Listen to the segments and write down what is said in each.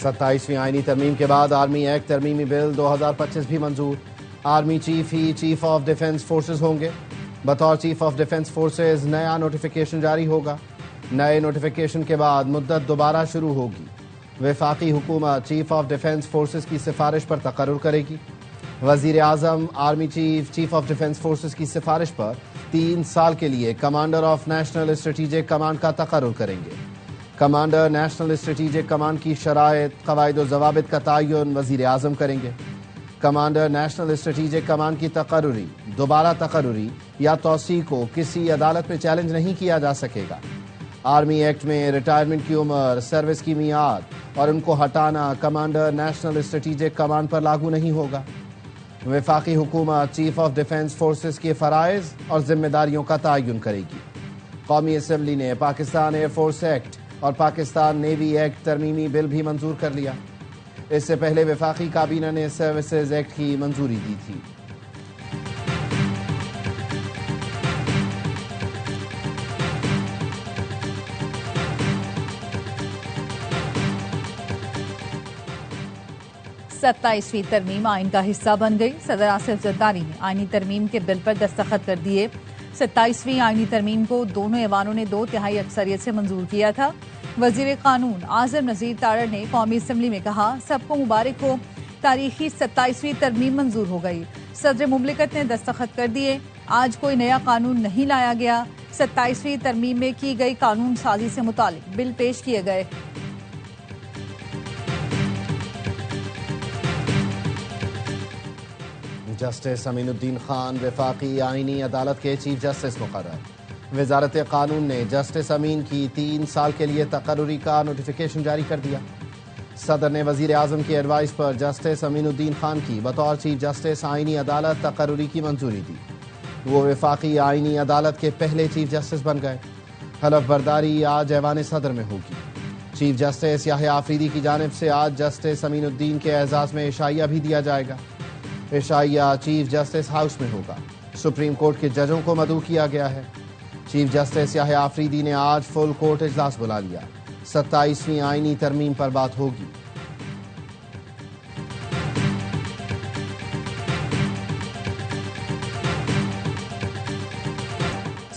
27वीं आईनी तरमीम के बाद आर्मी एक्ट तरमीमी बिल 2025 भी मंजूर। Army chief he chief of defence forces होंगे। बतौर चीफ ऑफ डिफेंस फोर्सेज नया नोटिफिकेशन जारी होगा। नए नोटिफिकेशन के बाद मुद्दत दोबारा शुरू होगी। वफाकी हुकूमत चीफ ऑफ डिफेंस फोर्सेज की सिफारिश पर तकर्रुर करेगी। वजीर आजम army chief chief of defence forces की सिफारिश पर 3 साल के लिए commander of national strategic command का तकर्रुर करेंगे। कमांडर नेशनल स्ट्रेटेजिक कमांड की शराइत कवायद व ज़वाबित का तयन वजीर आजम करेंगे। कमांडर नेशनल स्ट्रेटेजिक कमांड की तकर्रुरी, दोबारा तकर्रुरी या तौसी को किसी अदालत में चैलेंज नहीं किया जा सकेगा। आर्मी एक्ट में रिटायरमेंट की उम्र, सर्विस की मियाद और उनको हटाना कमांडर नेशनल स्ट्रेटेजिक कमांड पर लागू नहीं होगा। वफाकी हुकूमत चीफ ऑफ डिफेंस फोर्सेज के फ़राइज़ और जिम्मेदारियों का तयन करेगी। कौमी असम्बली ने पाकिस्तान एयरफोर्स एक्ट और पाकिस्तान नेवी एक्ट तरमीमी बिल भी मंजूर कर लिया। इससे पहले वफाकी काबीना ने सर्विसेज एक्ट की मंजूरी दी थी। सत्ताईसवीं तरमीम आइन का हिस्सा बन गई। सदर आसिफ जरदारी ने आइनी तरमीम के बिल पर दस्तखत कर दिए। 27वीं आइनी तरमीम को दोनों ऐवानों ने 2/3 अक्सरियत से मंजूर किया था। वजीर कानून आज़म नज़ीर तारड़ ने कौमी असम्बली में कहा, सबको मुबारक हो, तारीखी 27वीं तरमीम मंजूर हो गई। सदर मुमलिकत ने दस्तखत कर दिए। आज कोई नया कानून नहीं लाया गया। 27वीं तरमीम में की गई कानून साजी से मुतालिक बिल पेश किए गए। जस्टिस अमीनुद्दीन खान वफाकी आईनी अदालत के चीफ जस्टिस मुकर्रर। वजारत कानून ने जस्टिस अमीन की 3 साल के लिए तकर्रुरी का नोटिफिकेशन जारी कर दिया। सदर ने वजीर आजम की एडवाइस पर जस्टिस अमीनुद्दीन खान की बतौर चीफ जस्टिस आईनी अदालत तकर्रुरी की मंजूरी दी। वो वफाकी आईनी अदालत के पहले चीफ जस्टिस बन गए। हलफ बर्दारी आज ऐवान सदर में होगी। चीफ जस्टिस याह्या आफरीदी की जानिब से आज जस्टिस अमीनुद्दीन के एजाज में इशाइया भी दिया जाएगा। इशाइया चीफ जस्टिस हाउस में होगा। सुप्रीम कोर्ट के जजों को मदऊ किया गया है। चीफ जस्टिस याह्या आफरीदी ने आज फुल कोर्ट इजलास बुला लिया। 27वीं आईनी तरमीम पर बात होगी।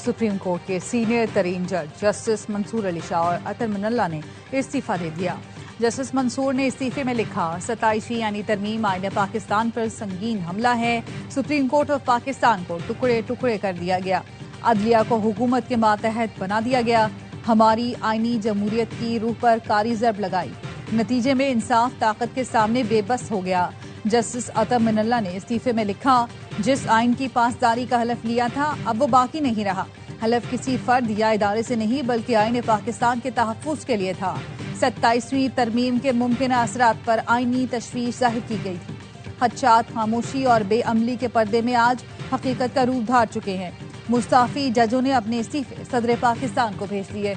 सुप्रीम कोर्ट के सीनियर तरीन जज जस्टिस मंसूर अली शाह और अतर मिनल्ला ने इस्तीफा दे दिया। जस्टिस मंसूर ने इस्तीफे में लिखा, 27वीं यानी तरमीम आईन पाकिस्तान पर संगीन हमला है। सुप्रीम कोर्ट ऑफ पाकिस्तान को टुकड़े टुकड़े कर दिया गया। अदलिया को हुकूमत के मातहत बना दिया गया। हमारी आईनी जमहूरियत की रूह पर कारी ज़रब लगाई। नतीजे में इंसाफ ताकत के सामने बेबस हो गया। जस्टिस अतर मिनल्ला ने इस्तीफे में लिखा, जिस आइन की पासदारी का हलफ लिया था अब वो बाकी नहीं रहा। हलफ किसी फर्द या इदारे से नहीं बल्कि आईन पाकिस्तान के तहफ़्फ़ुज़ के लिए था। 27वीं तरमीम के मुमकिन असरात पर आईनी तशवीश जाहिर की गई थी। खदशात खामोशी और बेअमली के पर्दे में आज हकीकत का रूप धार चुके हैं। मुस्ताफी जजों ने अपने इस्तीफे सदर पाकिस्तान को भेज दिए।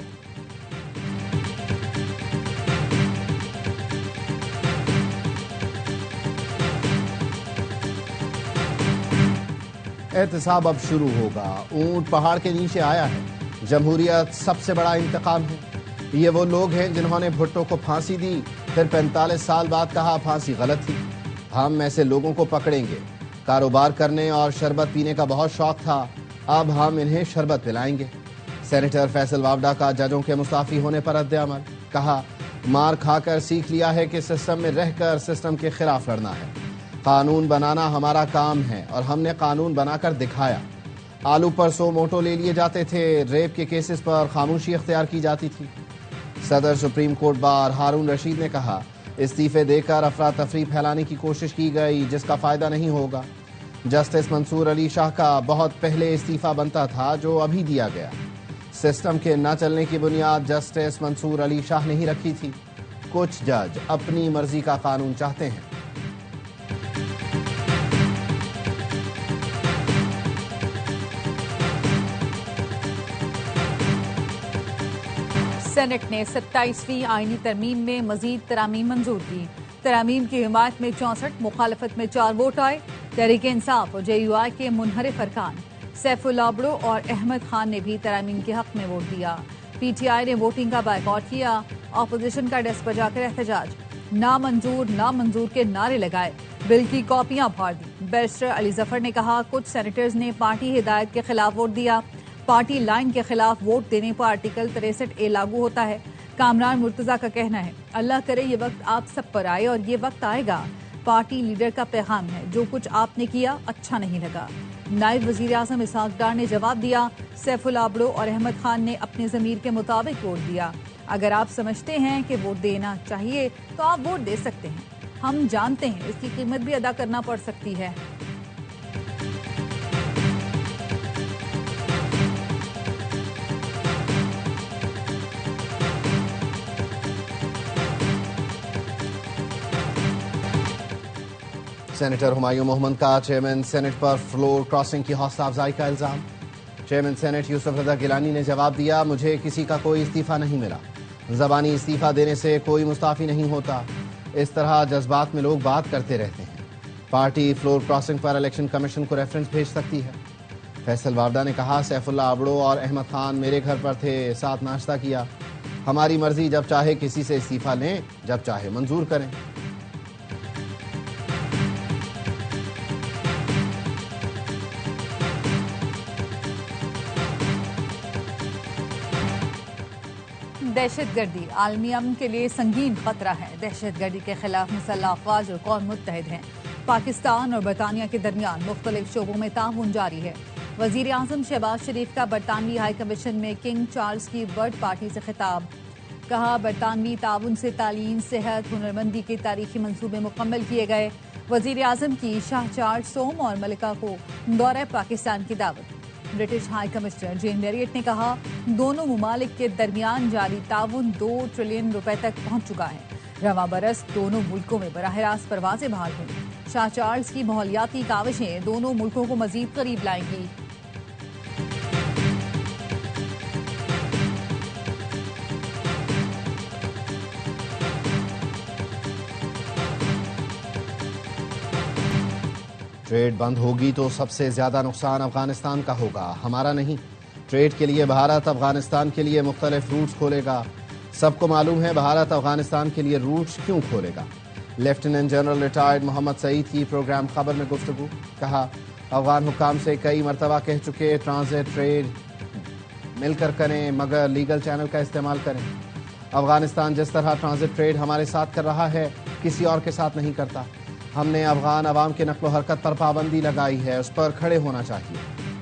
एहतसाब अब शुरू होगा। ऊंट पहाड़ के नीचे आया है। जमहूरियत सबसे बड़ा इंतकाम है। ये वो लोग हैं जिन्होंने भुट्टो को फांसी दी, फिर 45 साल बाद कहा फांसी गलत थी। हम ऐसे लोगों को पकड़ेंगे। कारोबार करने और शरबत पीने का बहुत शौक था, अब हम इन्हें शरबत पिलाएंगे। सेनेटर फैसल वावडा का जजों के मुस्ताफी होने पर रद्द-ए-अमल। कहा, मार खाकर सीख लिया है कि सिस्टम में रहकर सिस्टम के खिलाफ लड़ना है। कानून बनाना हमारा काम है और हमने कानून बनाकर दिखाया। आलू पर 100 मोटो ले लिए जाते थे। रेप के केसेस पर खामोशी इख्तियार की जाती थी। सदर सुप्रीम कोर्ट बार हारून रशीद ने कहा, इस्तीफे देकर अफरा तफरी फैलाने की कोशिश की गई जिसका फायदा नहीं होगा। जस्टिस मंसूर अली शाह का बहुत पहले इस्तीफा बनता था जो अभी दिया गया। सिस्टम के न चलने की बुनियाद जस्टिस मंसूर अली शाह ने ही रखी थी। कुछ जज अपनी मर्जी का कानून चाहते हैं। सेनेट ने 27वीं आईनी तरमीम में मजीद तरामीम मंजूर की। तरामीम की हिमायत में 64, मुखालफत में 4 वोट आए। तहरीक इंसाफ और JUI के मुनहरिफ अरकान सैफुल्लाह अबड़ो और अहमद खान ने भी तरामीम के हक में वोट दिया। PTI ने वोटिंग का बायकॉट किया। अपोजिशन का डेस्क पर जाकर एहतजाज। नामंजूर के नारे लगाए, बिल की कॉपियां फाड़ दी। बैरिस्टर अली जफर ने कहा कुछ सेनेटर्स ने पार्टी हिदायत के खिलाफ वोट दिया। पार्टी लाइन के खिलाफ वोट देने पर आर्टिकल 63A लागू होता है। कामरान मुर्तजा का कहना है, अल्लाह करे ये वक्त आप सब पर आए और ये वक्त आएगा। पार्टी लीडर का पैगाम है, जो कुछ आपने किया अच्छा नहीं लगा। नायब वजीर आजम इसहाक डार ने जवाब दिया, सैफुल आबड़ो और अहमद खान ने अपने ज़मीर के मुताबिक वोट दिया। अगर आप समझते हैं कि वोट देना चाहिए तो आप वोट दे सकते हैं। हम जानते हैं इसकी कीमत भी अदा करना पड़ सकती है। सेनेटर हुमायूं मोहम्मद का चेयरमैन सेनेट पर फ्लोर क्रॉसिंग की हौसला अफजाई का इल्जाम। चेयरमैन सेनेट यूसुफ रजा गिलानी ने जवाब दिया, मुझे किसी का कोई इस्तीफा नहीं मिला। ज़बानी इस्तीफा देने से कोई मुस्ताफी नहीं होता। इस तरह जज्बात में लोग बात करते रहते हैं। पार्टी फ्लोर क्रॉसिंग पर इलेक्शन कमीशन को रेफरेंस भेज सकती है। फैसल वारदा ने कहा, सैफुल्लाह आबड़ो और अहमद खान मेरे घर पर थे, साथ नाश्ता किया। हमारी मर्जी, जब चाहे किसी से इस्तीफा लें, जब चाहे मंजूर करें। दहशतगर्दी आलमी अमन के लिए संगीन खतरा है। दहशतगर्दी के खिलाफ मुसल्लह अफवाज और कौम मुत्तहिद हैं। पाकिस्तान और बरतानिया के दरमियान मुख्तलिफ शोबों में ताउन जारी है। वजीर आजम शहबाज शरीफ का बरतानवी हाई कमीशन में किंग चार्ल्स की बर्थ पार्टी से खिताब। कहा, बरतानवी ताउन से तालीम, सेहत, हुनरमंदी के तारीखी मंसूबे मुकम्मल किए गए। वजीर आजम की शाह चार्ल्स सोम और मलिका को दौरे पाकिस्तान की दावत। ब्रिटिश हाई कमिश्नर जेन मैरियट ने कहा, दोनों मुमालिक के दरमियान जारी ताउन 2 ट्रिलियन रुपए तक पहुंच चुका है। रवां बरस दोनों मुल्कों में बराह रास्त परवाजें बहाल हुई। शाह चार्ल्स की माहौलियाती काविशें दोनों मुल्कों को मजीद करीब लाएंगी। ट्रेड बंद होगी तो सबसे ज्यादा नुकसान अफगानिस्तान का होगा, हमारा नहीं। ट्रेड के लिए भारत अफगानिस्तान के लिए मुख्तलिफ रूट्स खोलेगा। सबको मालूम है भारत अफगानिस्तान के लिए रूट्स क्यों खोलेगा। Lieutenant general retired Mohammad Saeed की प्रोग्राम खबर में गुफ्तगू। कहा, अफगान हुक्काम से कई मरतबा कह चुके, ट्रांजिट ट्रेड मिलकर करें मगर लीगल चैनल का इस्तेमाल करें। अफगानिस्तान जिस तरह ट्रांजिट ट्रेड हमारे साथ कर रहा है, किसी और के साथ नहीं करता। हमने अफगान अवाम के नक्लो हरकत पर पाबंदी लगाई है, उस पर खड़े होना चाहिए।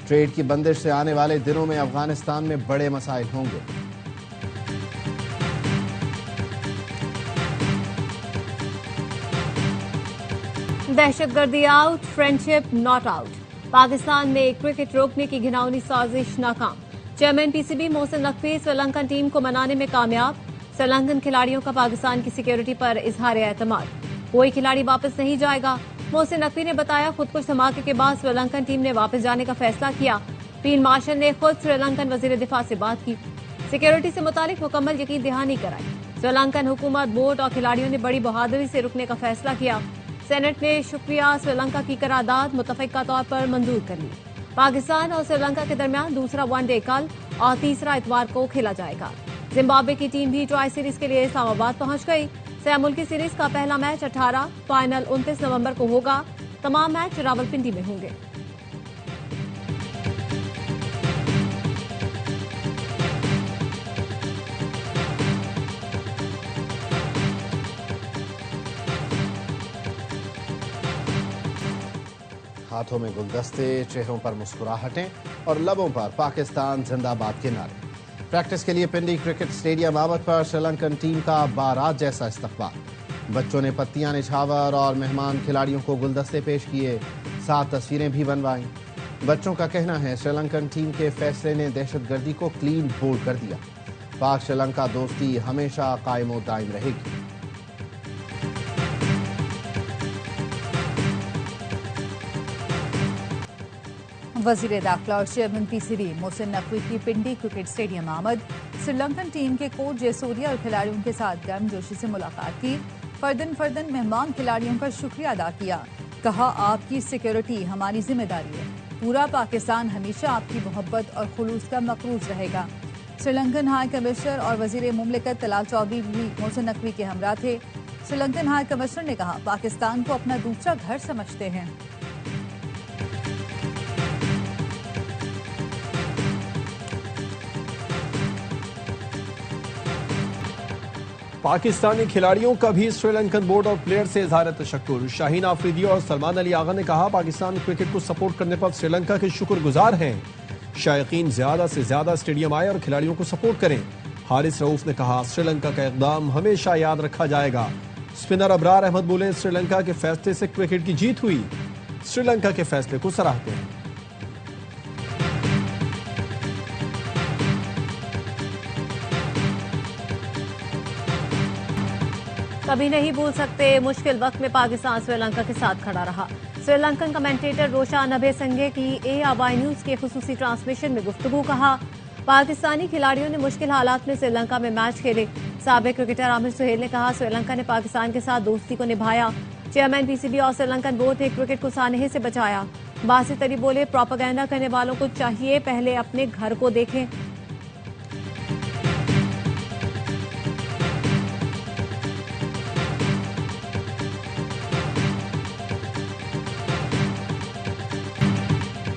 ट्रेड की बंदिश से आने वाले दिनों में अफगानिस्तान में बड़े मसाइल होंगे। दहशतगर्दी out, friendship not out. Pakistan में क्रिकेट रोकने की घिनौनी साजिश नाकाम। Chairman PCB Mohsin Naqvi Sri Lankan team को मनाने में कामयाब। श्रीलंकन खिलाड़ियों का पाकिस्तान की सिक्योरिटी पर इजहार एतमाद। कोई खिलाड़ी वापस नहीं जाएगा। मोहसिन नकवी ने बताया, खुद कुछ धमाके के बाद श्रीलंकन टीम ने वापस जाने का फैसला किया। फील्ड मार्शल ने खुद श्रीलंकन वजीर दिफा से बात की, सिक्योरिटी से मुतालिक मुकम्मल यकीन दहानी कराई। श्रीलंकन हुकूमत, बोर्ड और खिलाड़ियों ने बड़ी बहादुरी से रुकने का फैसला किया। सेनेट ने शुक्रिया श्रीलंका की करारदाद मुतफिका तौर पर मंजूर कर ली। पाकिस्तान और श्रीलंका के दरमियान दूसरा वनडे कल और तीसरा इतवार को खेला जाएगा। जिम्बाब्वे की टीम भी ट्राई सीरीज के लिए इस्लामाबाद पहुंच गई। सह मुल्की सीरीज का पहला मैच 18, फाइनल 29 नवंबर को होगा। तमाम मैच रावलपिंडी में होंगे। हाथों में गुलदस्ते, चेहरों पर मुस्कुराहटें और लबों पर पाकिस्तान जिंदाबाद के नारे। प्रैक्टिस के लिए पिंडी क्रिकेट स्टेडियम आमद पर श्रीलंकन टीम का बारात जैसा इस्तकबाल। बच्चों ने पत्तियां निछावर और मेहमान खिलाड़ियों को गुलदस्ते पेश किए, साथ तस्वीरें भी बनवाईं। बच्चों का कहना है, श्रीलंकन टीम के फैसले ने दहशतगर्दी को क्लीन बोल्ड कर दिया। पाक श्रीलंका दोस्ती हमेशा कायम दायम रहेगी। वजीर दाखिला और चेयरमैन पीसीबी मोहसिन नकवी की पिंडी क्रिकेट स्टेडियम आमद। श्रीलंकन टीम के कोच जयसूर्या और खिलाड़ियों के साथ गर्मजोशी से मुलाकात की। फर्दन मेहमान खिलाड़ियों का शुक्रिया अदा किया। कहा, आपकी सिक्योरिटी हमारी जिम्मेदारी है। पूरा पाकिस्तान हमेशा आपकी मोहब्बत और खुलूस का मकरूज रहेगा। श्रीलंकन हाई कमिश्नर और वजीर मुमलिकत तलाल चौधरी भी मोहसिन नकवी के हमरा थे। श्री लंकन हाई कमिश्नर ने कहा, पाकिस्तान को अपना दूसरा घर समझते हैं। पाकिस्तानी खिलाड़ियों का भी श्रीलंकन बोर्ड और प्लेयर से इजहार तशक्कुर। शाहीन आफरीदी और सलमान अली आगा ने कहा, पाकिस्तान क्रिकेट को सपोर्ट करने पर श्रीलंका के शुक्रगुजार हैं। शायकीन ज्यादा से ज्यादा स्टेडियम आए और खिलाड़ियों को सपोर्ट करें। हारिस रऊफ ने कहा, श्रीलंका का इकदाम हमेशा याद रखा जाएगा। स्पिनर अबरार अहमद बोले, श्रीलंका के फैसले से क्रिकेट की जीत हुई। श्रीलंका के फैसले को सराहते हैं। कभी नहीं भूल सकते, मुश्किल वक्त में पाकिस्तान श्रीलंका के साथ खड़ा रहा। श्रीलंकन कमेंटेटर रोशान अभेसंगे की ARY न्यूज के खुसूसी ट्रांसमिशन में गुफ्तगू। कहा, पाकिस्तानी खिलाड़ियों ने मुश्किल हालात में श्रीलंका में मैच खेले। साबिक क्रिकेटर आमिर सुहेल ने कहा, श्रीलंका ने पाकिस्तान के साथ दोस्ती को निभाया। चेयरमैन PCB और श्रीलंकन बोर्ड ने क्रिकेट को सानहे से बचाया। बासित अली बोले, प्रोपेगेंडा करने वालों को चाहिए पहले अपने घर को देखें।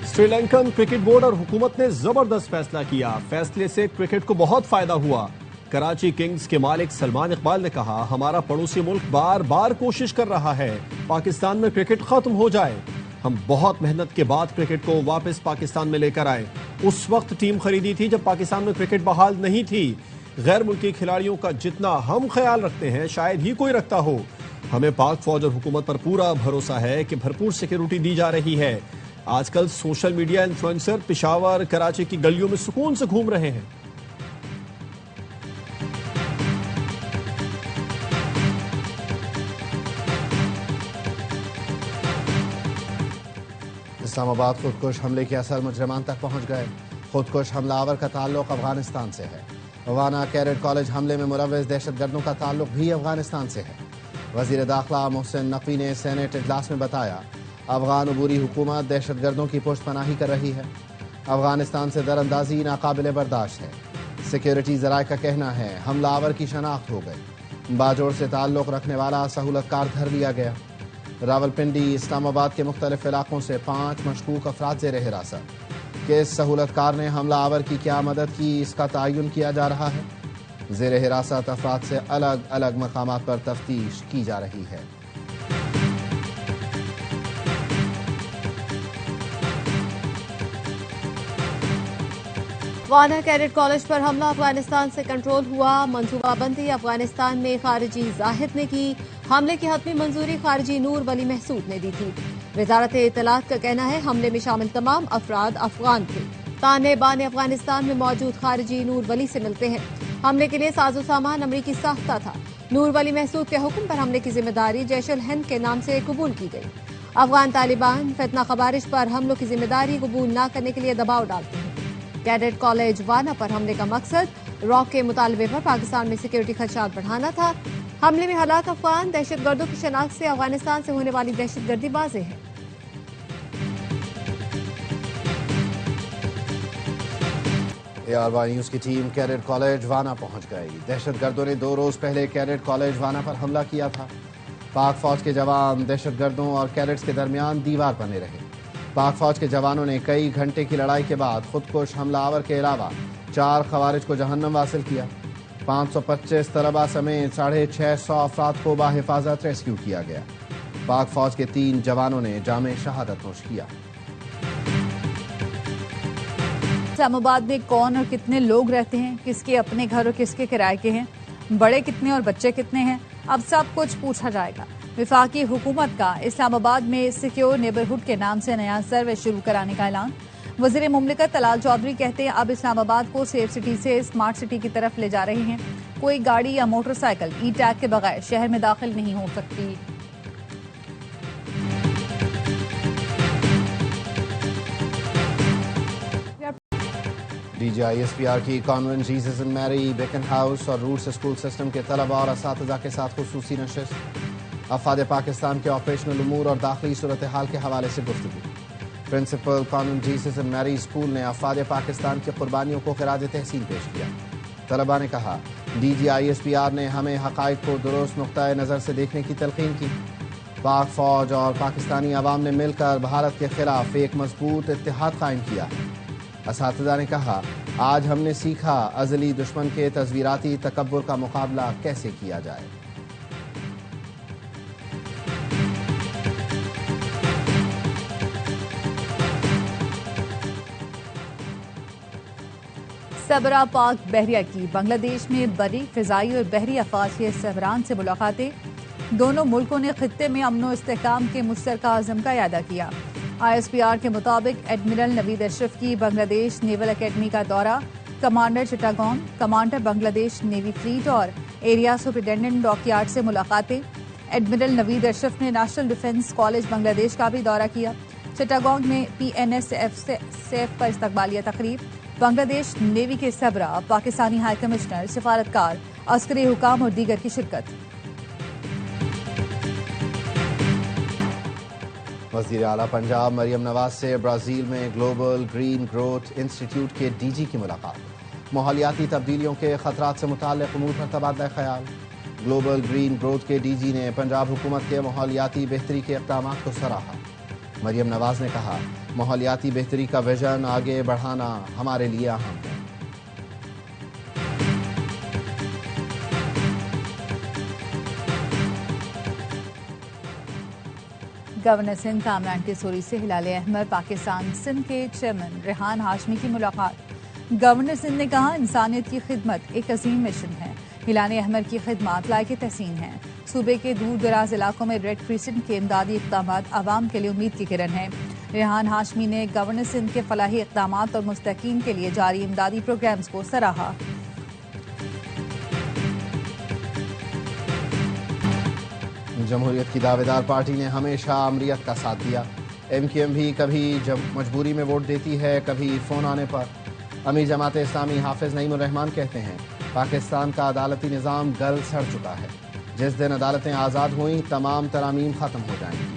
श्रीलंकन क्रिकेट बोर्ड और हुकूमत ने जबरदस्त फैसला किया। फैसले से क्रिकेट को बहुत फायदा हुआ। कराची किंग्स के मालिक सलमान इकबाल ने कहा, हमारा पड़ोसी मुल्क बार बार कोशिश कर रहा है पाकिस्तान में क्रिकेट खत्म हो जाए। हम बहुत मेहनत के बाद क्रिकेट को वापस पाकिस्तान में लेकर आए। उस वक्त टीम खरीदी थी जब पाकिस्तान में क्रिकेट बहाल नहीं थी। गैर मुल्की खिलाड़ियों का जितना हम ख्याल रखते हैं शायद ही कोई रखता हो। हमें पाक फौज और हुकूमत पर पूरा भरोसा है कि भरपूर सिक्योरिटी दी जा रही है। आजकल social media influencer Peshawar, Karachi की गलियों में सुकून से घूम रहे हैं। इस्लामाबाद खुदकुश हमले के असर मुजरिमान तक पहुंच गए। खुदकुश हमलावर का ताल्लुक अफगानिस्तान से है। वाना कैडेट कॉलेज हमले में मुलव्वस दहशतगर्दों का ताल्लुक भी अफगानिस्तान से है। वजीर दाखिला मोहसिन नकवी ने सेनेट इजलास में बताया, अफगान अबूरी हुकूमत दहशतगर्दों की पुष्टपनाही कर रही है। अफगानिस्तान से दरअंदाजी नाकाबिले बर्दाश्त है। सिक्योरिटी ज़राए का कहना है हमलावर की शनाख्त हो गई। बाजोड़ से ताल्लुक़ रखने वाला सहूलतकार धर लिया गया। रावलपिंडी, इस्लामाबाद के मुख्तलिफ इलाकों से 5 मशकूक अफराद ज़ेर हिरासत। किस सहूलतकार ने हमलावर की क्या मदद की, इसका तयन किया जा रहा है। ज़ेर हिरासत अफराद से अलग अलग मकामात पर तफ्तीश की जा रही है। वाना कैडेट कॉलेज पर हमला अफगानिस्तान से कंट्रोल हुआ। मंसूबाबंदी अफगानिस्तान में खारिजी जाहिद ने की। हमले की हतमी मंजूरी खारिजी नूर वली महसूद ने दी थी। वजारत इत्तलात का कहना है हमले में शामिल तमाम अफराद अफगान थे। ताने बाने अफगानिस्तान में मौजूद खारिजी नूर वली से मिलते हैं। हमले के लिए साजो सामान अमरीकी साख्ता था। नूर वली महसूद के हुक्म पर हमले की जिम्मेदारी जैश उल हिंद के नाम से कबूल की गई। अफगान तालिबान फितना खबारिश पर हमलों की जिम्मेदारी कबूल न करने के लिए दबाव डालते हैं। कैडेट कॉलेज वाना पर हमले का मकसद रॉक के मुतालबे पर पाकिस्तान में सिक्योरिटी खदशात बढ़ाना था। हमले में हलाक अफगान दहशतगर्दों की शनाख्त से अफगानिस्तान से होने वाली दहशतगर्दी वाज़ेह है। ARY न्यूज की टीम कैडेट कॉलेज वाना पहुंच गई। दहशतगर्दों ने 2 रोज पहले कैडेट कॉलेज वाना पर हमला किया था। पाक फौज के जवान दहशतगर्दों और कैडेट्स के दरमियान दीवार बने रहे। पाक फौज के जवानों ने कई घंटे की लड़ाई के बाद खुदकुश हमलावर के अलावा 4 खवारिज को जहन्नम हासिल किया। 525 तलबा समेत 650 अफराद को बाहिफाजत रेस्क्यू किया गया। पाक फौज के 3 जवानों ने जामे शहादत नोश किया। इस्लामाबाद में कौन और कितने लोग रहते हैं, किसके अपने घर और किसके किराए के हैं, बड़े कितने और बच्चे कितने हैं, अब सब कुछ पूछा जाएगा। वफाकी हुकूमत का इस्लामाबाद में सिक्योर नेबरहुड के नाम से नया सर्वे शुरू कराने का ऐलान। वज़ीर मुमलिकत तलाल चौधरी कहते हैं अब इस्लामाबाद को सेफ सिटी से स्मार्ट सिटी की तरफ ले जा रहे हैं। कोई गाड़ी या मोटरसाइकिल ई टैग के बगैर शहर में दाखिल नहीं हो सकती। DGISPR की Convent Jesus and Mary, Beaconhouse और रूट्स स्कूल सिस्टम के तलबा और असातिज़ा के साथ खुसूसी नशिस्त। अफवाद पाकिस्तान के ऑपरेशनल उमूर और दाखिली सूरत हाल के हवाले से गुफ्तगू। Principal Convent Jesus and Mary school ने अफवाद पाकिस्तान की कुर्बानियों को खिराज तहसीन पेश किया। तलबा ने कहा DGISPR نے ہمیں حقائق کو درست نقطۂ نظر سے دیکھنے کی تلقین کی۔ پاک فوج اور پاکستانی عوام نے مل کر بھارت کے خلاف ایک مضبوط اتحاد قائم کیا۔ اساتذہ نے کہا، آج ہم نے سیکھا ازلی دشمن کے تصویراتی تکبر کا مقابلہ کیسے کیا جائے۔ سربراہ پاک بحریہ کی بنگلہ دیش میں بری، فضائی اور بحری افواج کے سربراہان سے ملاقاتیں۔ دونوں ملکوں نے خطے میں امن و استحکام کے مشترکہ عزم کا اعادہ کیا۔ ISPR کے مطابق ایڈمرل نوید اشرف کی بنگلہ دیش نیول اکیڈمی کا دورہ، کمانڈر چٹاگانگ، کمانڈر بنگلہ دیش نیوی فلیٹ اور ایریا سپرنٹینڈنٹ ڈاک یارڈ سے ملاقاتیں۔ ایڈمرل نوید اشرف نے نیشنل ڈیفنس کالج بنگلہ دیش کا بھی دورہ کیا۔ چٹاگانگ میں PNSF پر استقبالیہ تقریب۔ بنگلہ دیش نیوی کے سربراہ، پاکستانی ہائی کمشنر، سفارتکار، عسکری حکام اور دیگر کی شرکت۔ وزیر اعلیٰ پنجاب مریم نواز سے برازیل میں گلوبل گرین گروتھ انسٹی ٹیوٹ کے DG کی ملاقات۔ ماحولیاتی تبدیلیوں کے خطرات سے متعلق امور پر تبادلہ خیال۔ گلوبل گرین گروتھ کے DG نے پنجاب حکومت کے ماحولیاتی بہتری کے اقدامات کو سراہا۔ مریم نواز نے کہا، ماحولیاتی بہتری کا ویژن آگے بڑھانا ہمارے لیے اہم ہے۔ گورنر سندھ کامران کیسوری سے ہلال احمر پاکستان سندھ کے چیئرمین ریحان ہاشمی کی ملاقات۔ گورنر سندھ نے کہا، انسانیت کی خدمت ایک عظیم مشن ہے۔ ہلال احمر کی خدمات لائق تحسین ہیں۔ صوبے کے دور دراز علاقوں میں ریڈ کریسنٹ کے امدادی اقدامات عوام کے لیے امید کی کرن ہیں۔ ریحان ہاشمی نے گورنر سندھ کے فلاحی اقدامات اور مستحقین کے لیے جاری امدادی پروگرامز کو سراہا۔ جمہوریت کی دعوے دار پارٹی نے ہمیشہ امریت کا ساتھ دیا۔ MQM بھی کبھی مجبوری میں ووٹ دیتی ہے، کبھی فون آنے پر۔ امیر جماعت اسلامی حافظ نعیم الرحمان کہتے ہیں، پاکستان کا عدالتی نظام گل سڑ چکا ہے۔ جس دن عدالتیں آزاد ہوئیں، تمام ترامیم ختم ہو جائیں گی۔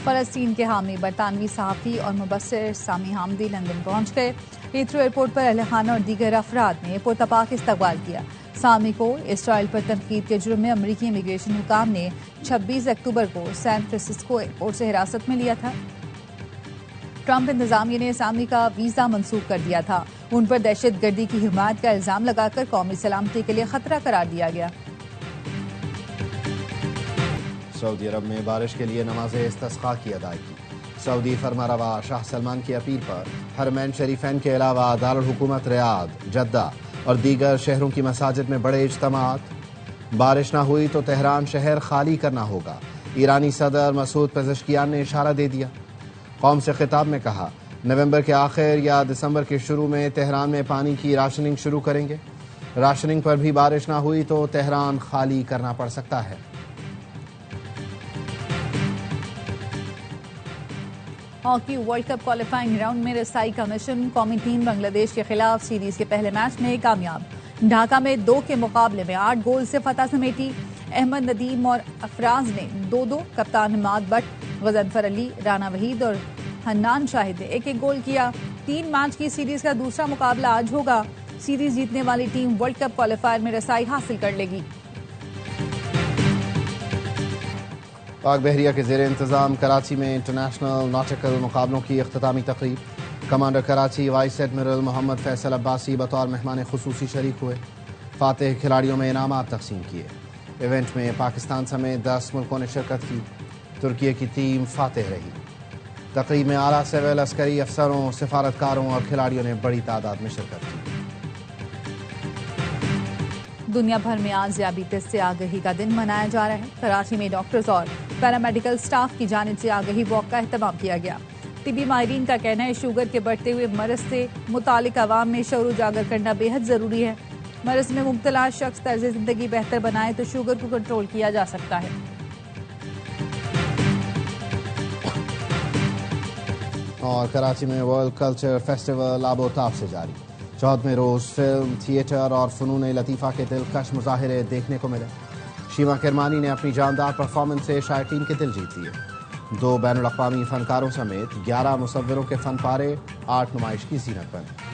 فلسطین کے حامی برطانوی صحافی اور مبصر سامی حامدی لندن پہنچ گئے۔ ہیتھرو ایئرپورٹ پر اہل خانہ اور دیگر افراد نے پرتپاک استقبال کیا۔ سامی کو اسرائیل پر تنقید کے جرم میں امریکی امیگریشن حکام نے 26 اکتوبر کو سین فرانسسکو ایئرپورٹ سے حراست میں لیا تھا۔ ٹرمپ انتظامیہ نے سامی کا ویزا منسوخ کر دیا تھا۔ ان پر دہشت گردی کی حمایت کا الزام لگا کر قومی سلامتی کے لیے خطرہ قرار دیا گیا۔ سعودی عرب میں بارش کے لیے نماز استسقاء کی ادائیگی۔ سعودی فرمانروا شاہ سلمان کی اپیل پر حرمین شریفین کے علاوہ دارالحکومت ریاض، جدہ اور دیگر شہروں کی مساجد میں بڑے اجتماعات۔ بارش نہ ہوئی تو تہران شہر خالی کرنا ہوگا، ایرانی صدر مسعود پزشکیان نے اشارہ دے دیا۔ قوم سے خطاب میں کہا، نومبر کے آخر یا دسمبر کے شروع میں تہران میں پانی کی راشننگ شروع کریں گے۔ راشننگ پر بھی بارش نہ ہوئی تو تہران خالی کرنا پڑ سکتا ہے۔ Hockey world cup qualifying round میں رسائی کا مشن، قومی ٹیم بنگلہ دیش کے خلاف سیریز کے پہلے میچ میں کامیاب۔ ڈھاکہ میں 2 کے مقابلے میں 8 گول سے فتح سمیٹی۔ احمد ندیم اور افراز نے 2-2، کپتان حماد بٹ، غضنفر علی، رانا وحید اور حنان شاہد نے 1-1 گول کیا۔ 3 میچ کی سیریز کا دوسرا مقابلہ آج ہوگا۔ سیریز جیتنے والی ٹیم ورلڈ کپ کوالیفائر میں رسائی حاصل کر لے گی۔ پاک بحریہ کے زیر انتظام کراچی میں انٹرنیشنل ناٹیکل مقابلوں کی اختتامی تقریب۔ کمانڈر کراچی وائس ایڈمرل محمد فیصل عباسی بطور مہمان خصوصی شریک ہوئے۔ فاتح کھلاڑیوں میں انعامات تقسیم کیے۔ ایونٹ میں پاکستان سمیت 10 ملکوں نے شرکت کی۔ ترکی کی ٹیم فاتح رہی۔ تقریب میں اعلیٰ سول عسکری افسروں، سفارتکاروں اور کھلاڑیوں نے بڑی تعداد میں شرکت کی۔ دنیا بھر میں آج ذیابیطس سے آگہی کا دن منایا جا رہا ہے۔ کراچی میں ڈاکٹرز اور پیرامیڈیکل سٹاف کی جانب سے آگہی واک کا اہتمام کیا گیا۔ طبی ماہرین کا کہنا ہے شوگر کے بڑھتے ہوئے مرض سے متعلق عوام میں شعور اجاگر کرنا بے حد ضروری ہے۔ مرض میں مبتلا شخص طرز زندگی بہتر بنائے تو شوگر کو کنٹرول کیا جا سکتا ہے۔ اور کراچی میں ورلڈ کلچر فیسٹیول آب و تاب سے جاری۔ 14ویں روز فلم، تھیٹر اور فنون لطیفہ کے دلکش مظاہرے دیکھنے کو ملے۔ شیما کرمانی نے اپنی جاندار پرفارمنس سے شائقین کے دل جیت لیے۔ 2 بین الاقوامی فنکاروں سمیت 11 مصوروں کے فن پارے آرٹ نمائش کی زینت بنے